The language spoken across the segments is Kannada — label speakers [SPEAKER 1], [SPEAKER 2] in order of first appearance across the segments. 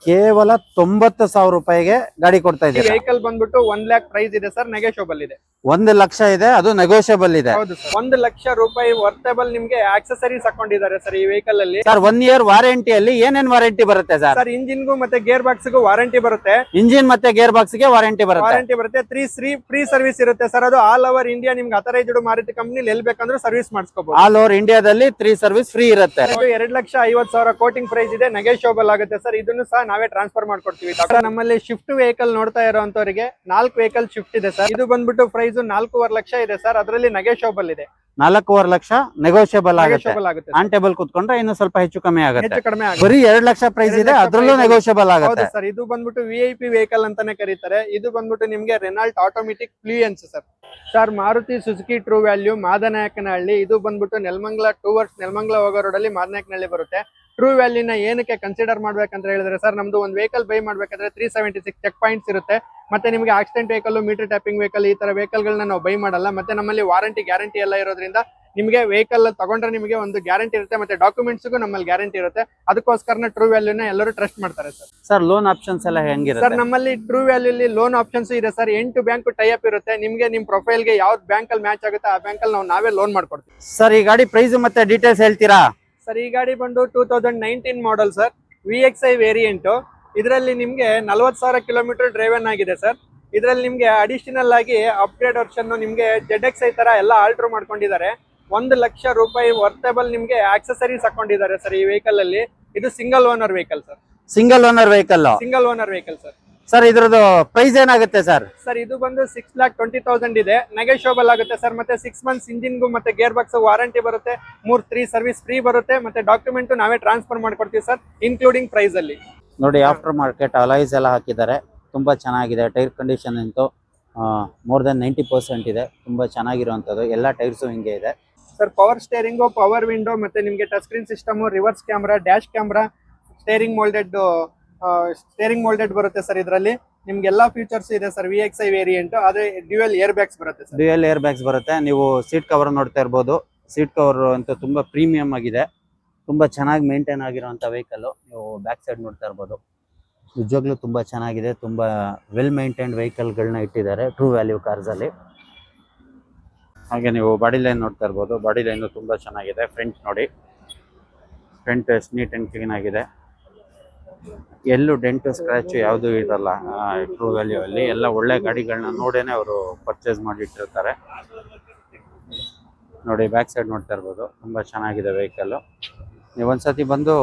[SPEAKER 1] ಕೇವಲ 90,000 ರೂಪಾಯಿಗೆ ಗಾಡಿ ಕೊಡ್ತಾ ಇದ್ದೀರಾ.
[SPEAKER 2] ವೆಹಿಕಲ್ ಬಂದ್ಬಿಟ್ಟು 1 lakh ಪ್ರೈಸ್ ಇದೆ ಸರ್, ನೆಗೋಷಿಯಬಲ್ ಇದೆ.
[SPEAKER 1] 1 ಲಕ್ಷ ಇದೆ, ಅದು ನೆಗೋಷಿಯಬಲ್ ಇದೆ.
[SPEAKER 2] ಹೌದು ಸರ್, 1 ಲಕ್ಷ ರೂಪಾಯಿ ವರ್ತಬಲ್ ನಿಮ್ಗೆ ಆಕ್ಸೆಸರೀಸ್ ಹಾಕೊಂಡಿದ್ದಾರೆ ಸರ್ ಈ ವೆಹಿಕಲ್ ಅಲ್ಲಿ.
[SPEAKER 1] ಸರ್ 1 ಇಯರ್ ವಾರಂಟಿಯಲ್ಲಿ ಏನೇನ್ ವಾರಂಟಿ ಬರುತ್ತೆ ಸರ್?
[SPEAKER 2] ಸರ್ ಇಂಜಿನ್ಗೂ ಮತ್ತೆ ಗೇರ್ ಬಾಕ್ಸ್ ಗೂ ವಾರಂಟಿ ಬರುತ್ತೆ.
[SPEAKER 1] ಇಂಜಿನ್ ಮತ್ತೆ ಗೇರ್ ಬಾಕ್ಸ್ ಗೆ ವಾರಂಟಿ
[SPEAKER 2] ಬರುತ್ತೆ. 3 ಫ್ರೀ ಸರ್ವಿಸ್ ಇರುತ್ತೆ ಸರ್. ಅದು ಆಲ್ ಓವರ್ ಇಂಡಿಯಾ ನಿಮ್ಗೆ ಅಥರೈಸ್ಡ್ ಮಾರುತಿ ಕಂಪನಿ ಎಲ್ಲಿ ಬೇಕಂದ್ರೆ ಸರ್ವಿಸ್ ಮಾಡಿಸ್ಕೋಬಹುದು.
[SPEAKER 1] ಆಲ್ ಓವರ್ ಇಂಡಿಯಾದಲ್ಲಿ 3 ಸರ್ವಿಸ್ ಫ್ರೀ ಇರುತ್ತೆ.
[SPEAKER 2] 2,50,000 ಕೋಟಿಂಗ್ ಪ್ರೈಸ್ ಇದೆ, ನೆಗೋಷಿಯಬಲ್ ಆಗುತ್ತೆ ಸರ್. ಇದನ್ನು ಸಹ ನಾವೇ ಟ್ರಾನ್ಸ್ಫರ್ ಮಾಡ್ಕೊಡ್ತೀವಿ. ನಮ್ಮಲ್ಲಿ ಶಿಫ್ಟ್ ವೆಹಿಕಲ್ ನೋಡ್ತಾ ಇರೋಂತವರಿಗೆ 4 ವೆಹಿಕಲ್ ಶಿಫ್ಟ್ ಇದೆ ಸರ್. ಇದು ಬಂದ್ಬಿಟ್ಟು ಪ್ರೈಸ್ 4.5 ಲಕ್ಷ ಇದೆ ಸರ್. ಅದರಲ್ಲಿ ನೆಗೋಷಿಯಬಲ್ ಇದೆ.
[SPEAKER 1] 4.5 ಲಕ್ಷ ನೆಗೋಷಿಯಬಲ್ ಆಗುತ್ತೆ.
[SPEAKER 2] ಆನ್
[SPEAKER 1] ಟೇಬಲ್ ಕುತ್ಕೊಂಡ್ರೆ ಇನ್ನು ಸ್ವಲ್ಪ ಹೆಚ್ಚು ಕಮ್ಮಿ ಆಗುತ್ತೆ.
[SPEAKER 2] ಕಡಿಮೆ
[SPEAKER 1] ಬರೀ 2 ಲಕ್ಷ ಪ್ರೈಸ್ ಇದೆ, ಅದ್ರಲ್ಲೂ ನೆಗೋಷಿಯಬಲ್ ಆಗುತ್ತೆ
[SPEAKER 2] ಸರ್. ಇದು ಬಂದ್ಬಿಟ್ಟು VIP ವೆಹಿಕಲ್ ಅಂತಾನೆ ಕರೀತಾರೆ. ಇದು ಬಂದ್ಬಿಟ್ಟು ನಿಮ್ಗೆ Renault automatic fluence sir. Maruti Suzuki true value Madanayakanahalli. ಇದು ಬಂದ್ಬಿಟ್ಟು ನೆಲಮಂಗಲ ಟೂವರ್ಡ್ಸ್ ನೆಲಮಂಗಲ ಹೋಗೋ ರೋಡ್ ಅಲ್ಲಿ ಮಾದನಾಯಕನಹಳ್ಳಿ ಬರುತ್ತೆ. ಟ್ರೂ ವ್ಯಾಲ್ಯೂನ ಏನಕ್ಕೆ ಕನ್ಸಿಡರ್ ಮಾಡ್ಬೇಕಂತ ಹೇಳಿದ್ರೆ ಸರ್, ನಮ್ದು ಒಂದು ವೆಹಿಕಲ್ ಬೈ ಮಾಡ್ಬೇಕಾದ್ರೆ 376 ಚೆಕ್ ಪಾಯಿಂಟ್ಸ್ ಇರುತ್ತೆ. ಮತ್ತೆ ನಿಮಗೆ accident vehicle, meter tapping vehicle, ಈ ತರ ವೆಹಿಕಲ್ ಗಳನ್ನ ನಾವು ಬೈ ಮಾಡಲ್ಲ. ಮತ್ತೆ ನಮ್ಮಲ್ಲಿ ವಾರಂಟಿ ಗ್ಯಾರಂಟಿ ಎಲ್ಲ ಇರೋದ್ರಿಂದ ನಿಮಗೆ ವೆಹಿಕಲ್ ತಗೊಂಡ್ರೆ ನಿಮಗೆ ಒಂದು ಗ್ಯಾರಂಟಿ ಇರುತ್ತೆ, ಮತ್ತೆ ಡಾಕ್ಯುಮೆಂಟ್ಸ್ಗೂ ನಮ್ಮಲ್ಲಿ ಗ್ಯಾರಂಟಿ ಇರುತ್ತೆ. ಅದಕ್ಕೋಸ್ಕರ ಟ್ರೂ ವ್ಯಾಲ್ಯೂನ ಎಲ್ಲರೂ ಟ್ರಸ್ಟ್ ಮಾಡ್ತಾರೆ ಸರ್.
[SPEAKER 1] ಸರ್ ಲೋನ್ ಆಪ್ಷನ್ಸ್ ಎಲ್ಲ ಹೆಂಗಿರುತ್ತೆ
[SPEAKER 2] ಸರ್? ನಮ್ಮಲ್ಲಿ ಟ್ರೂ ವ್ಯಾಲ್ಯೂಲಿ ಲೋನ್ ಆಪ್ಷನ್ಸ್ ಇದೆ ಸರ್. 8 ಬ್ಯಾಂಕ್ ಟೈ ಅಪ್ ಇರುತ್ತೆ. ನಿಮಗೆ ನಿಮ್ ಪ್ರೊಫೈಲ್ ಗೆ ಯಾವ್ದು ಬ್ಯಾಂಕ್ ಅಲ್ಲಿ ಮ್ಯಾಚ್ ಆಗುತ್ತೆ ಆ ಬ್ಯಾಂಕ್ ಅಲ್ಲಿ ನಾವೇ ಲೋನ್ ಮಾಡ್ಕೊಡ್ತೀವಿ
[SPEAKER 1] ಸರ್. ಈ ಗಾಡಿ ಪ್ರೈಸ್ ಮತ್ತೆ ಡೀಟೇಲ್ಸ್ ಹೇಳ್ತೀರಾ
[SPEAKER 2] ಸರ್? ಈ ಗಾಡಿ ಬಂದು 2019 ಮಾಡಲ್ ಸರ್, VXI ವೇರಿಯಂಟ್. ಇದರಲ್ಲಿ ನಿಮ್ಗೆ 40,000 ಕಿಲೋಮೀಟರ್ ಡ್ರೈವನ್ ಆಗಿದೆ ಸರ್. ಇದರಲ್ಲಿ ನಿಮ್ಗೆ ಅಡಿಷನಲ್ ಆಗಿ ಅಪ್ಗ್ರೇಡ್ ವರ್ಷನ್ ನಿಮ್ಗೆ ZXI ತರ ಎಲ್ಲ ಆಲ್ಟರ್ ಮಾಡ್ಕೊಂಡಿದ್ದಾರೆ. 1 ಲಕ್ಷ ರೂಪಾಯಿ ವರ್ತಬಲ್ ನಿಮ್ಗೆ ಆಕ್ಸೆಸರೀಸ್ ಹಾಕೊಂಡಿದ್ದಾರೆ ಸರ್ ಈ ವೆಹಿಕಲ್ ಅಲ್ಲಿ. ಇದು single owner vehicle sir.
[SPEAKER 1] Single owner vehicle
[SPEAKER 2] sir.
[SPEAKER 1] Sir ಇದ್ರದ್ದು ಪ್ರೈಸ್ ಏನಾಗುತ್ತೆ ಸರ್?
[SPEAKER 2] ಸರ್ ಇದು ಬಂದು 6,20,000 ಇದೆ, ನೆಗೋಷಿಯಬಲ್ ಆಗುತ್ತೆ ಸರ್. ಮತ್ತೆ 6 ಮಂತ್ಸ್ ಇಂಜಿನ್ಗೂ ಮತ್ತೆ ಗೇರ್ ಬಾಕ್ಸ್ ವಾರಂಟಿ ಬರುತ್ತೆ. 3 ಸರ್ವಿಸ್ ಫ್ರೀ ಬರುತ್ತೆ. ಮತ್ತೆ ಡಾಕ್ಯುಮೆಂಟ್ ನಾವೇ ಟ್ರಾನ್ಸ್ಫರ್ ಮಾಡ್ಕೊಡ್ತೀವಿ ಸರ್, ಇನ್ಕ್ಲೂಡಿಂಗ್ ಪ್ರೈಸ್ ಅಲ್ಲಿ.
[SPEAKER 1] ನೋಡಿ, ಆಫ್ಟರ್ ಮಾರ್ಕೆಟ್ ಅಲಾಯ್ಸ್ ಎಲ್ಲ ಹಾಕಿದ್ದಾರೆ, ತುಂಬಾ ಚೆನ್ನಾಗಿದೆ. ಟೈರ್ ಕಂಡೀಷನ್ ಅಂತೂ ಮೋರ್ ದನ್ 90% ಇದೆ, ತುಂಬಾ ಚೆನ್ನಾಗಿರುವಂತದ್ದು. ಎಲ್ಲ ಟೈರ್ಸು ಹಿಂಗೆ ಇದೆ
[SPEAKER 2] sir. Power steering, power window, ಮತ್ತೆ ನಿಮ್ಗೆ touch screen system, reverse camera, dash camera, steering moulded ಬರುತ್ತೆ ಸರ್. ಇದರಲ್ಲಿ ನಿಮ್ಗೆಲ್ಲಾ ಫೀಚರ್ಸ್ ಇದೆ ಸರ್. VXI ವೇರಿಯಂಟ್, ಅದೇ ಡ್ಯುಯಲ್ ಏರ್ ಬ್ಯಾಗ್ಸ್ ಬರುತ್ತೆ ಸರ್.
[SPEAKER 1] ಡ್ಯುಯಲ್ ಏರ್ ಬ್ಯಾಗ್ಸ್ ಬರುತ್ತೆ. ನೀವು ಸೀಟ್ ಕವರ್ ನೋಡ್ತಾ ಇರ್ಬೋದು. ಸೀಟ್ ಕವರ್ ಅಂತೂ ತುಂಬಾ ಪ್ರೀಮಿಯಂ ಆಗಿದೆ, ತುಂಬಾ ಚೆನ್ನಾಗಿ ಮೇಂಟೈನ್ ಆಗಿರುವಂತ ವೆಹಿಕಲ್. ನೀವು ಬ್ಯಾಕ್ ಸೈಡ್ ನೋಡ್ತಾ ಇರ್ಬೋದು, ನಿಜವಾಗ್ಲೂ ತುಂಬಾ ಚೆನ್ನಾಗಿದೆ. ತುಂಬಾ ವೆಲ್ ಮೇಂಟೈನ್ಡ್ ವೆಹಿಕಲ್ಗಳನ್ನ ಇಟ್ಟಿದ್ದಾರೆ ಟ್ರೂ ವ್ಯಾಲ್ಯೂ ಕಾರ್ಸ್ ಅಲ್ಲಿ. ಹಾಗೆ ನೀವು ಬಾಡಿ ಲೈನ್ ನೋಡ್ತಾ ಇರ್ಬೋದು, ಬಾಡಿ ಲೈನ್ ತುಂಬಾ ಚೆನ್ನಾಗಿದೆ. ಫ್ರಂಟ್ ನೋಡಿ, ಫ್ರಂಟ್ ನೀಟ್ ಅಂಡ್ ಕ್ಲೀನ್ ಆಗಿದೆ. ಎಲ್ಲೂ ಡೆಂಟ್ ಸ್ಕ್ರಾಚ್ ಯಾವುದು ಇರಲ್ಲ ಟ್ರೂ ವ್ಯಾಲ್ಯೂ ಅಲ್ಲಿ. ಎಲ್ಲ ಒಳ್ಳೆ ಗಾಡಿಗಳನ್ನ ನೋಡೇನೆ ಅವರು ಪರ್ಚೇಸ್ ಮಾಡಿಟ್ಟಿರ್ತಾರೆ. ನೋಡಿ, ಬ್ಯಾಕ್ ಸೈಡ್ ನೋಡ್ತಾ ಇರ್ಬೋದು, ತುಂಬಾ ಚೆನ್ನಾಗಿದೆ ವೆಹಿಕಲ್. ನೀವು ಒಂದ್ಸತಿ ಬಂದು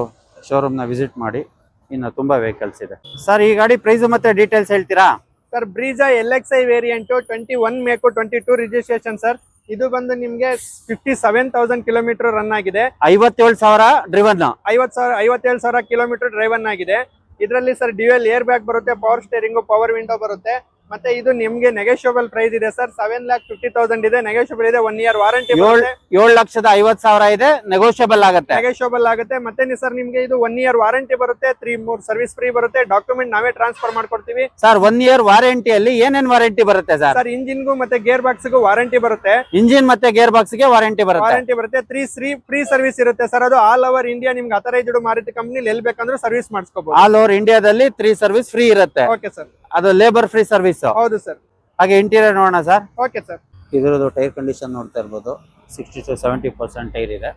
[SPEAKER 1] ಶೋರೂಮ್ನ ವಿಸಿಟ್ ಮಾಡಿ. ಇನ್ನು ತುಂಬಾ ವೆಹಿಕಲ್ಸ್ ಇದೆ ಸರ್. ಈ ಗಾಡಿ ಪ್ರೈಸ್ ಮತ್ತೆ ಡೀಟೇಲ್ಸ್ ಹೇಳ್ತೀರಾ
[SPEAKER 2] sir? Brezza LXI variant 21 make 22 registration sir. ಇದು ಬಂದು ನಿಮ್ಗೆ 57,000 ಕಿಲೋಮೀಟರ್ ರನ್ ಆಗಿದೆ.
[SPEAKER 1] 57,000 ಡ್ರಿವನ್.
[SPEAKER 2] 57,000 ಕಿಲೋಮೀಟರ್ ಡ್ರೈವನ್ ಆಗಿದೆ. ಇದರಲ್ಲಿ ಸರ್ ಡ್ಯುಯಲ್ ಏರ್ ಬ್ಯಾಗ್ ಬರುತ್ತೆ, ಪವರ್ ಸ್ಟೇರಿಂಗು, ಪವರ್ ವಿಂಡೋ ಬರುತ್ತೆ. ಮತ್ತೆ ಇದು ನಿಮ್ಗೆ ನೆಗೋಷಿಯಬಲ್ ಪ್ರೈಸ್ ಇದೆ ಸರ್. 7,50,000 ಇದೆ, ನೆಗೋಷಿಯಬಲ್ ಇದೆ. 1 ಇಯರ್ ವಾರಂಟಿ.
[SPEAKER 1] 7,50,000 ಇದೆ, ನೆಗೋಷಿಯಬಲ್
[SPEAKER 2] ಆಗುತ್ತೆ. ಮತ್ತೆ ಸರ್ ನಿಮ್ಗೆ ಇದು 1 ಇಯರ್ ವಾರಂಟಿ ಬರುತ್ತೆ. 3 ಸರ್ವಿಸ್ ಫ್ರೀ ಬರುತ್ತೆ. ಡಾಕ್ಯುಮೆಂಟ್ ನಾವೇ ಟ್ರಾನ್ಸ್ಫರ್ ಮಾಡ್ಕೊಡ್ತೀವಿ
[SPEAKER 1] ಸರ್. 1 ಇಯರ್ ವಾರಂಟಿಯಲ್ಲಿ ಏನೇನ್ ವಾರಂಟಿ ಬರುತ್ತೆ ಸರ್?
[SPEAKER 2] ಸರ್ ಇಂಜಿನ್ಗೂ ಮತ್ತೆ ಗೇರ್ ಬಾಕ್ಸ್ ಗೂ ವಾರಂಟಿ ಬರುತ್ತೆ.
[SPEAKER 1] ಇಂಜಿನ್ ಮತ್ತೆ ಗೇರ್ ಬಾಕ್ಸ್ ಗೆ ವಾರಂಟಿ ಬರುತ್ತೆ.
[SPEAKER 2] 3 ಫ್ರೀ ಸರ್ವಿಸ್ ಇರುತ್ತೆ ಸರ್. ಅದು ಆಲ್ ಓವರ್ ಇಂಡಿಯಾ ನಿಮ್ಗೆ ಅಥರೈಸ್ಡ್ ಮಾರುತಿ ಕಂಪನಿ ಎಲ್ಲಿ ಬೇಕಂದ್ರೆ ಸರ್ವಿಸ್ ಮಾಡಿಸ್ಕೋಬಹುದು.
[SPEAKER 1] ಆಲ್ ಓವರ್ ಇಂಡಿಯಾದಲ್ಲಿ 3 ಸರ್ವಿಸ್ ಫ್ರೀ ಇರುತ್ತೆ.
[SPEAKER 2] Okay sir.
[SPEAKER 1] ಅದು ಲೇಬರ್ ಫ್ರೀ ಸರ್ವಿಸ್.
[SPEAKER 2] ಹೌದು ಸರ್.
[SPEAKER 1] ಹಾಗೆ ಇಂಟೀರಿಯರ್ ನೋಡೋಣ ಸರ್.
[SPEAKER 2] Okay sir.
[SPEAKER 1] ಇದ್ರದ್ದು ಟೈರ್ ಕಂಡೀಷನ್ ನೋಡ್ತಾ ಇರ್ಬೋದು, 60 to 70% ಟೈರ್ ಇದೆ.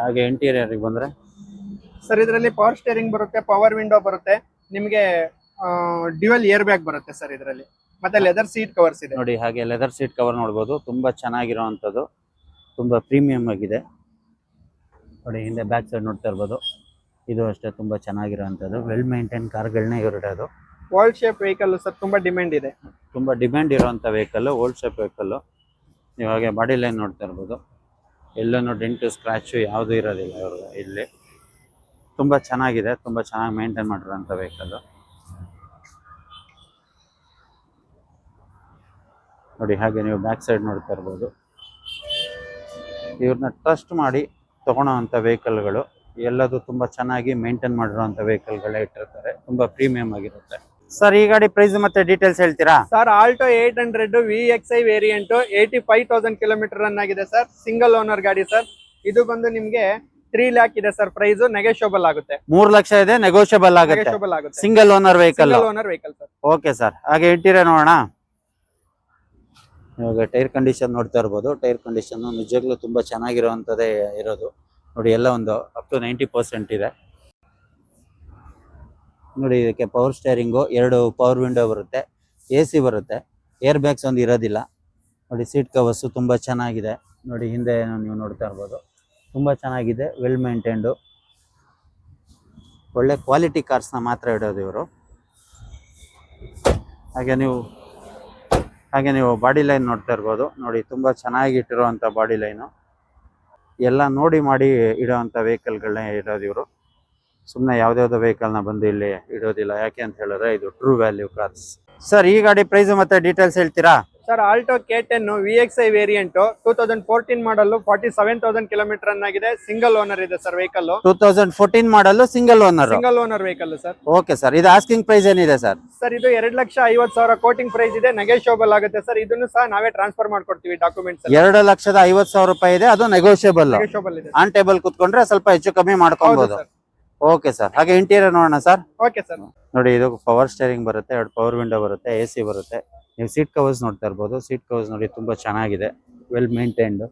[SPEAKER 1] ಹಾಗೆ ಇಂಟೀರಿಯರ್ ಬಂದ್ರೆ
[SPEAKER 2] ಸರ್, ಇದರಲ್ಲಿ ಪವರ್ ಸ್ಟೇರಿಂಗ್ ಬರುತ್ತೆ, ಪವರ್ ವಿಂಡೋ ಬರುತ್ತೆ, ನಿಮಗೆ ಡ್ಯುಯಲ್ ಏರ್ ಬ್ಯಾಗ್ ಬರುತ್ತೆ ಸರ್ ಇದರಲ್ಲಿ. ಮತ್ತೆ ಲೆದರ್ ಸೀಟ್ ಕವರ್ಸ್ ಇದೆ
[SPEAKER 1] ನೋಡಿ. ಹಾಗೆ ಲೆದರ್ ಸೀಟ್ ಕವರ್ ನೋಡ್ಬೋದು, ತುಂಬಾ ಚೆನ್ನಾಗಿರುವಂತದ್ದು, ತುಂಬಾ ಪ್ರೀಮಿಯಂ ಆಗಿದೆ. ನೋಡಿ, ಹಿಂದೆ ಬ್ಯಾಕ್ ಸೈಡ್ ನೋಡ್ತಾ ಇರ್ಬೋದು, ಇದು ಅಷ್ಟೇ ತುಂಬಾ ಚೆನ್ನಾಗಿರುವಂತದ್ದು. ವೆಲ್ ಮೇಂಟೈನ್ ಕಾರ್ಗಳನ್ನೇ ಇರೋದು.
[SPEAKER 2] ಓಲ್ಡ್ ಶೇಪ್ ವೆಹಿಕಲ್ ಸರ್, ತುಂಬಾ ಡಿಮ್ಯಾಂಡ್ ಇದೆ.
[SPEAKER 1] ತುಂಬಾ ಡಿಮ್ಯಾಂಡ್ ಇರುವಂತ ವೆಹಿಕಲ್, ಓಲ್ಡ್ ಶೇಪ್ ವೆಹಿಕಲ್. ನೀವು ಹಾಗೆ ಬಾಡಿ ಲೈನ್ ನೋಡ್ತಾ ಇರ್ಬೋದು, ಎಲ್ಲನೂ ಡೆಂಟ್ ಸ್ಕ್ರಾಚ್ ಯಾವುದು ಇರೋದಿಲ್ಲ ಇವ್ರಿಗೆ. ಇಲ್ಲಿ ತುಂಬಾ ಚೆನ್ನಾಗಿದೆ, ತುಂಬಾ ಚೆನ್ನಾಗಿ ಮೇಂಟೈನ್ ಮಾಡಿರುವಂತ ವೆಹಿಕಲ್. ನೋಡಿ, ಹಾಗೆ ನೀವು ಬ್ಯಾಕ್ ಸೈಡ್ ನೋಡ್ತಾ ಇರ್ಬೋದು. ಇವ್ರನ್ನ ಟ್ರಸ್ಟ್ ಮಾಡಿ ತಗೊಳ್ಳೋವಂಥ ವೆಹಿಕಲ್ಗಳು ಎಲ್ಲದು ತುಂಬಾ ಚೆನ್ನಾಗಿ ಮೇಂಟೈನ್ ಮಾಡಿರುವಂತ ವೆಹಿಕಲ್ಗಳೇ ಇಟ್ಟಿರ್ತಾರೆ. ತುಂಬಾ ಪ್ರೀಮಿಯಂ ಆಗಿರುತ್ತೆ ಸರ್. ಈ ಗಾಡಿ ಪ್ರೈಸ್ ಮತ್ತೆ ಡೀಟೇಲ್ಸ್ ಹೇಳ್ತೀರಾ
[SPEAKER 2] sir? Alto 800 VXI variant 85,000 kilometre run ಆಗಿದೆ ಸರ್. ಸಿಂಗಲ್ ಓನರ್ ಗಾಡಿ ಸರ್. ಇದು ಬಂದು ನಿಮ್ಗೆ 3 ಲ್ಯಾಕ್ ಇದೆ ಸರ್ ಪ್ರೈಸ್, ನೆಗೋಷಿಯಬಲ್ ಆಗುತ್ತೆ.
[SPEAKER 1] 3 ಲಕ್ಷ ಇದೆ, ನೆಗೋಷಿಯಬಲ್ ಆಗುತ್ತೆ.
[SPEAKER 2] ನೆಗೋಷಿಯಬಲ್ ಆಗುತ್ತೆ.
[SPEAKER 1] Single owner vehicle.
[SPEAKER 2] Single owner vehicle sir.
[SPEAKER 1] Okay sir. ಹಾಗೆ ಇಂಟೀರಿಯರ್ ನೋಡೋಣ. ಇವಾಗ ಟೈರ್ ಕಂಡೀಷನ್ ನೋಡ್ತಾ ಇರ್ಬೋದು. ಟೈರ್ ಕಂಡೀಷನ್ ನಿಜವಾಗ್ಲೂ ತುಂಬಾ ಚೆನ್ನಾಗಿರುವಂತದೇ ಇರೋದು ನೋಡಿ. ಎಲ್ಲ ಒಂದು ಅಪ್ ಟು 90% ಇದೆ ನೋಡಿ. ಇದಕ್ಕೆ ಪವರ್ ಸ್ಟೇರಿಂಗು, 2 ಪವರ್ ವಿಂಡೋ ಬರುತ್ತೆ, AC ಬರುತ್ತೆ, ಏರ್ ಬ್ಯಾಗ್ಸ್ ಒಂದು ಇರೋದಿಲ್ಲ ನೋಡಿ. ಸೀಟ್ ಕವರ್ಸು ತುಂಬ ಚೆನ್ನಾಗಿದೆ ನೋಡಿ. ಹಿಂದೆ ನೀವು ನೋಡ್ತಾ ಇರ್ಬೋದು, ತುಂಬ ಚೆನ್ನಾಗಿದೆ, ವೆಲ್ ಮೇಂಟೈನ್ಡು, ಒಳ್ಳೆ ಕ್ವಾಲಿಟಿ ಕಾರ್ಸ್ನ ಮಾತ್ರ ಇಡೋದು ಇವರು. ಹಾಗೆ ನೀವು ಬಾಡಿ ಲೈನ್ ನೋಡ್ತಾ ಇರ್ಬೋದು ನೋಡಿ. ತುಂಬ ಚೆನ್ನಾಗಿ ಇಟ್ಟಿರುವಂಥ ಬಾಡಿ ಲೈನು, ಎಲ್ಲ ನೋಡಿ ಮಾಡಿ ಇಡೋವಂಥ ವೆಹಿಕಲ್ಗಳನ್ನೇ ಇಡೋದು ಇವರು. ಸುಮ್ಮನೆ ಯಾವುದ್ಯಾವುದೋ ವೆಹಿಕಲ್ನ ಬಂದು ಇಲ್ಲಿ ಇಡೋದಿಲ್ಲ. ಯಾಕೆ ಅಂತ ಹೇಳಿದ್ರೆ ಇದು ಟ್ರೂ ವ್ಯಾಲ್ಯೂ ಕಾರ್ಸ್. ಸರ್, ಈ ಗಾಡಿ ಪ್ರೈಸ್ ಮತ್ತೆ ಡೀಟೇಲ್ಸ್ ಹೇಳ್ತೀರಾ?
[SPEAKER 2] Sir, Alto K10 VXI variant 2014 model, 47,000 kilometre run ಆಗಿದೆ. ಸಿಂಗಲ್ ಓನರ್ ಇದೆ sir vehicle.
[SPEAKER 1] 2014 model, single owner.
[SPEAKER 2] Single owner vehicle sir.
[SPEAKER 1] Okay sir. ಇದು ಆಸ್ಕಿಂಗ್ ಪ್ರೈಸ್ ಏನಿದೆ ಸರ್?
[SPEAKER 2] ಸರ್, ಇದು 2,50,000 ಕೋಟಿಂಗ್ ಪ್ರೈಸ್ ಇದೆ, ನೆಗೋಷಿಯಬಲ್ ಆಗುತ್ತೆ ಸರ್. ಇದನ್ನು ಸಹ ನಾವೇ ಟ್ರಾನ್ಸ್ಫರ್ ಮಾಡ್ಕೊಡ್ತೀವಿ ಡಾಕ್ಯುಮೆಂಟ್ಸ್.
[SPEAKER 1] 2,50,000 ರೂಪಾಯಿ ಇದೆ, ಅದು ನೆಗೋಷಿಯಬಲ್.
[SPEAKER 2] ನೆಗೋಷಿಯಬಲ್ ಇದೆ.
[SPEAKER 1] ಆನ್ ಟೇಬಲ್ ಕುತ್ಕೊಂಡ್ರೆ ಸ್ವಲ್ಪ ಹೆಚ್ಚು ಕಮ್ಮಿ ಮಾಡ್ಕೊಬಹುದು. Okay sir. ಹಾಗೆ ಇಂಟೀರಿಯರ್ ನೋಡೋಣ ಸರ್.
[SPEAKER 2] Okay sir.
[SPEAKER 1] ನೋಡಿ, ಇದು ಪವರ್ ಸ್ಟೇರಿಂಗ್ ಬರುತ್ತೆ, 2 ಪವರ್ ವಿಂಡೋ ಬರುತ್ತೆ, AC ಬರುತ್ತೆ. ನೀವು ಸೀಟ್ ಕವರ್ಸ್ ನೋಡ್ತಾ ಇರ್ಬೋದು. ಸೀಟ್ ಕವರ್ಸ್ ನೋಡಿ ತುಂಬಾ ಚೆನ್ನಾಗಿದೆ, ವೆಲ್ ಮೇಂಟೈನ್ಡ್.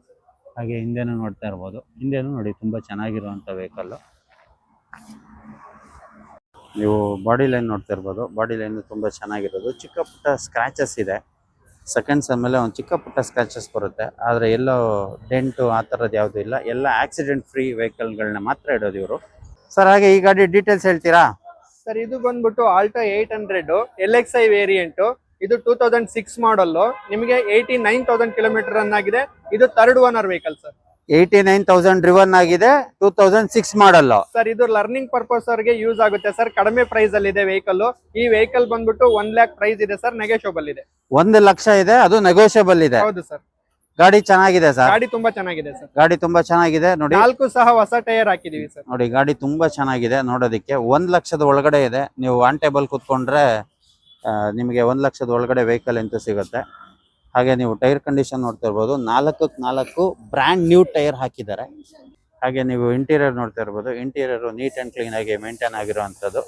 [SPEAKER 1] ಹಾಗೆ ಹಿಂದೆನೂ ನೋಡ್ತಾ ಇರ್ಬೋದು. ಹಿಂದೆನೂ ನೋಡಿ ತುಂಬಾ ಚೆನ್ನಾಗಿರುವಂತ ವೆಹಿಕಲ್. ನೀವು ಬಾಡಿ ಲೈನ್ ನೋಡ್ತಾ ಇರ್ಬೋದು. ಬಾಡಿ ಲೈನ್ ತುಂಬಾ ಚೆನ್ನಾಗಿರೋದು. ಚಿಕ್ಕ ಪುಟ್ಟ ಸ್ಕ್ರಾಚಸ್ ಇದೆ, ಸೆಕೆಂಡ್ಸ್ ಆದ್ಮೇಲೆ ಒಂದು ಚಿಕ್ಕ ಪುಟ್ಟ ಸ್ಕ್ರಾಚಸ್ ಬರುತ್ತೆ. ಆದರೆ ಎಲ್ಲೋ ಡೆಂಟು ಆ ಥರದ್ದು ಯಾವುದೂ ಇಲ್ಲ. ಎಲ್ಲ ಆಕ್ಸಿಡೆಂಟ್ ಫ್ರೀ ವೆಹಿಕಲ್ಗಳನ್ನ ಮಾತ್ರ ಇಡೋದು ಇವರು. ಸರ್, ಹಾಗೆ ಈ ಗಾಡಿ ಡೀಟೇಲ್ಸ್ ಹೇಳ್ತೀರಾ?
[SPEAKER 2] ಸರ್, ಇದು ಬಂದ್ಬಿಟ್ಟು ಆಲ್ಟೋ 800 LXI ವೇರಿಯಂಟ್. ಇದು 2006 ಮಾಡಲ್. ನಿಮಗೆ 89,000 ಕಿಲೋಮೀಟರ್ ರನ್ ಆಗಿದೆ. ಇದು 3rd owner vehicle sir.
[SPEAKER 1] 89,000 driven ಆಗಿದೆ, 2006 ಮಾಡಲ್
[SPEAKER 2] ಸರ್. ಇದು ಲರ್ನಿಂಗ್ ಪರ್ಪಸ್ ಅವರಿಗೆ ಯೂಸ್ ಆಗುತ್ತೆ ಸರ್. ಕಡಿಮೆ ಪ್ರೈಸ್ ಅಲ್ಲಿ ಇದೆ ವೆಹಿಕಲ್. ಈ ವೆಹಿಕಲ್ ಬಂದ್ಬಿಟ್ಟು 1 ಲ್ಯಾಕ್ ಪ್ರೈಸ್ ಇದೆ ಸರ್, ನೆಗೋಷಿಯಬಲ್ ಇದೆ.
[SPEAKER 1] 1 ಲಕ್ಷ ಇದೆ, ಅದು ನೆಗೋಷಿಯಬಲ್ ಇದೆ.
[SPEAKER 2] ಹೌದು ಸರ್.
[SPEAKER 1] ಗಾಡಿ ಚೆನ್ನಾಗಿದೆ ಸರ್.
[SPEAKER 2] ಗಾಡಿ ತುಂಬಾ ಚೆನ್ನಾಗಿದೆ ಸರ್.
[SPEAKER 1] ಗಾಡಿ ತುಂಬಾ ಚೆನ್ನಾಗಿದೆ ನೋಡಿ.
[SPEAKER 2] 4 ಸಹ ಹೊಸ ಟೈರ್ ಹಾಕಿದೀವಿ ಸರ್.
[SPEAKER 1] ನೋಡಿ, ಗಾಡಿ ತುಂಬಾ ಚೆನ್ನಾಗಿದೆ ನೋಡೋದಕ್ಕೆ. 1 ಲಕ್ಷದ ಒಳಗಡೆ ಇದೆ. ನೀವು ಆನ್ ಟೇಬಲ್ ಕೂತ್ಕೊಂಡ್ರೆ ನಿಮಗೆ 1 ಲಕ್ಷದ ಒಳಗಡೆ ವೆಹಿಕಲ್ ಅಂತೂ ಸಿಗುತ್ತೆ. ಹಾಗೆ ನೀವು ಟೈರ್ ಕಂಡೀಷನ್ ನೋಡ್ತಾ ಇರ್ಬೋದು. 4 ಬ್ರ್ಯಾಂಡ್ ನ್ಯೂ ಟೈರ್ ಹಾಕಿದ್ದಾರೆ. ಹಾಗೆ ನೀವು ಇಂಟೀರಿಯರ್ ನೋಡ್ತಾ ಇರ್ಬೋದು. ಇಂಟೀರಿಯರ್ ನೀಟ್ ಅಂಡ್ ಕ್ಲೀನ್ ಆಗಿ ಮೇಂಟೈನ್ ಆಗಿರುವಂಥದ್ದು.